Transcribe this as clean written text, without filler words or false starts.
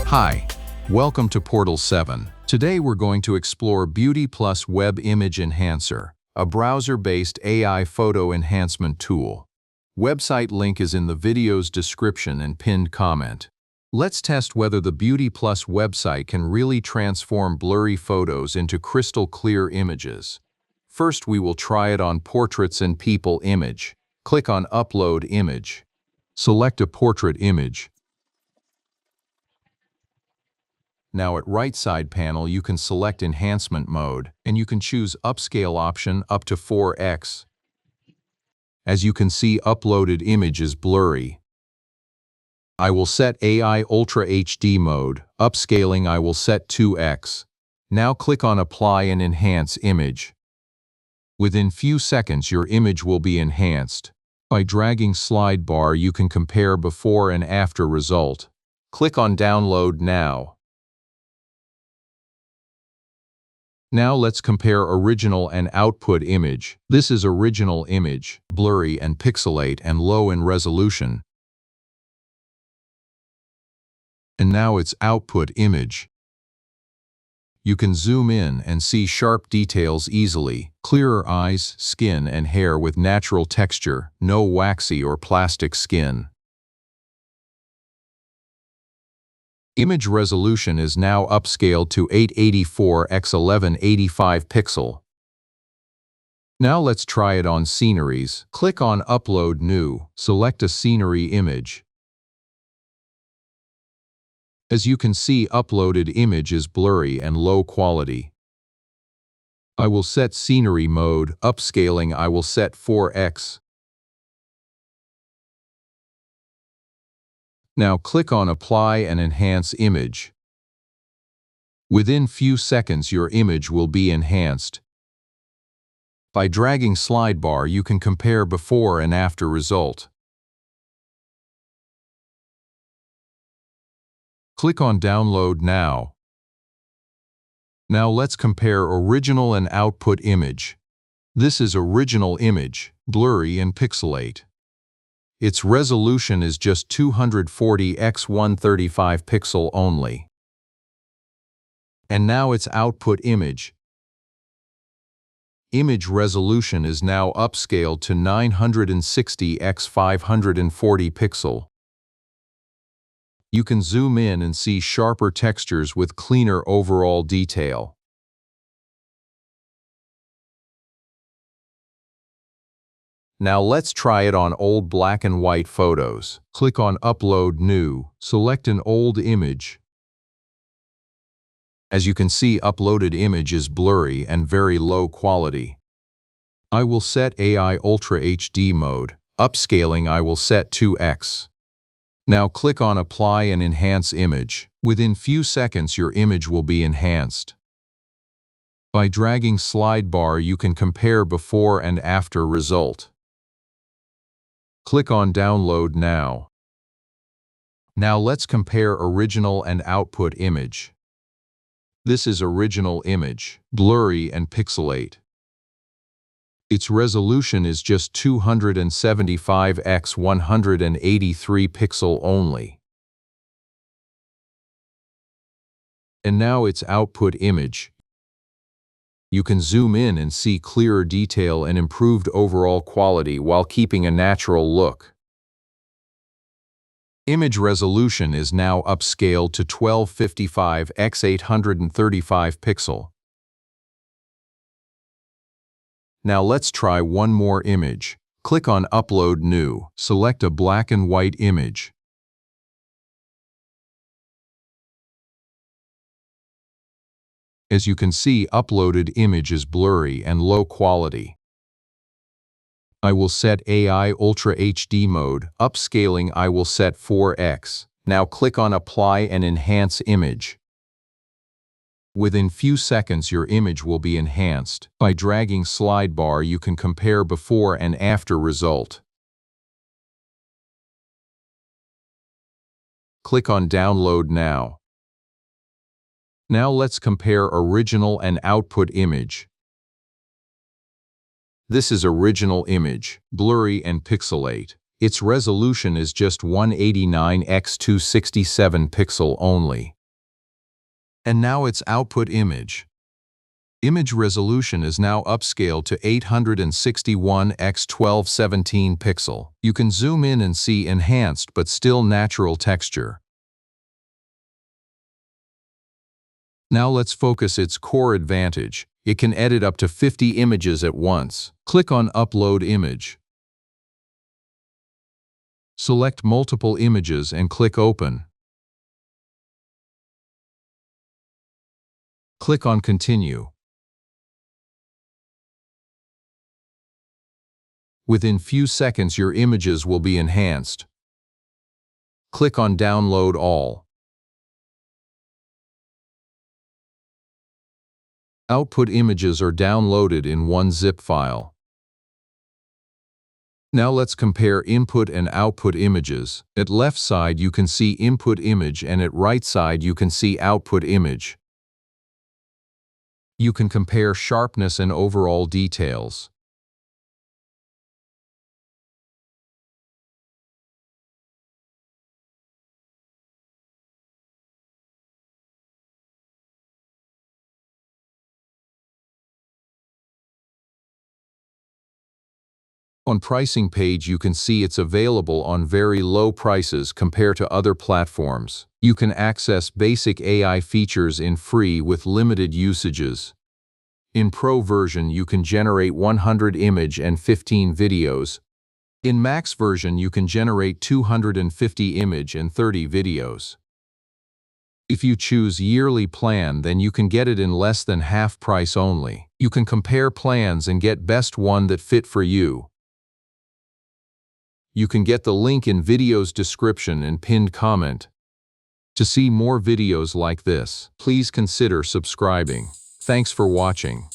Hi, welcome to Portal 7. Today we're going to explore BeautyPlus Web Image Enhancer, a browser-based AI photo enhancement tool. Website link is in the video's description and pinned comment. Let's test whether the BeautyPlus website can really transform blurry photos into crystal clear images. First, we will try it on Portraits and People image. Click on Upload Image. Select a portrait image. Now at right side panel you can select enhancement mode and you can choose upscale option up to 4x. As you can see, uploaded image is blurry. I will set AI Ultra HD mode. Upscaling I will set 2x. Now click on Apply and Enhance Image. Within few seconds your image will be enhanced. By dragging slide bar you can compare before and after result. Click on Download Now. Now let's compare original and output image. This is original image, blurry and pixelate and low in resolution. And now it's output image. You can zoom in and see sharp details easily, clearer eyes, skin and hair with natural texture, no waxy or plastic skin. Image resolution is now upscaled to 884 x 1185 pixel. Now let's try it on sceneries. Click on Upload New. Select a scenery image. As you can see, uploaded image is blurry and low quality. I will set scenery mode. Upscaling I will set 4x. Now click on Apply and Enhance Image. Within few seconds your image will be enhanced. By dragging slide bar you can compare before and after result. Click on Download Now. Now let's compare original and output image. This is original image, blurry and pixelate. Its resolution is just 240 x 135 pixel only. And now its output image. Image resolution is now upscaled to 960 x 540 pixel. You can zoom in and see sharper textures with cleaner overall detail. Now let's try it on old black and white photos. Click on Upload New. Select an old image. As you can see, uploaded image is blurry and very low quality. I will set AI Ultra HD mode. Upscaling I will set 2x. Now click on Apply and Enhance Image. Within few seconds your image will be enhanced. By dragging slide bar you can compare before and after result. Click on Download Now. Now let's compare original and output image. This is original image, blurry and pixelate. Its resolution is just 275 x 183 pixel only. And now its output image. You can zoom in and see clearer detail and improved overall quality while keeping a natural look. Image resolution is now upscaled to 1255 x 835 pixel. Now let's try one more image. Click on Upload New. Select a black and white image. As you can see, uploaded image is blurry and low quality. I will set AI Ultra HD mode. Upscaling I will set 4x. Now click on Apply and Enhance Image. Within few seconds your image will be enhanced. By dragging slide bar you can compare before and after result. Click on Download Now. Now let's compare original and output image. This is original image, blurry and pixelate. Its resolution is just 189 x 267 pixel only. And now its output image. Image resolution is now upscaled to 861 x 1217 pixel. You can zoom in and see enhanced but still natural texture. Now let's focus its core advantage. It can edit up to 50 images at once. Click on Upload Image. Select multiple images and click Open. Click on Continue. Within few seconds your images will be enhanced. Click on Download All. Output images are downloaded in one zip file. Now let's compare input and output images. At left side you can see input image and at right side you can see output image. You can compare sharpness and overall details. On pricing page you can see it's available on very low prices compared to other platforms. You can access basic AI features in free with limited usages. In Pro version you can generate 100 image and 15 videos. In Max version you can generate 250 image and 30 videos. If you choose yearly plan, then you can get it in less than half price only. You can compare plans and get best one that fit for you. You can get the link in video's description and pinned comment. To see more videos like this, please consider subscribing. Thanks for watching.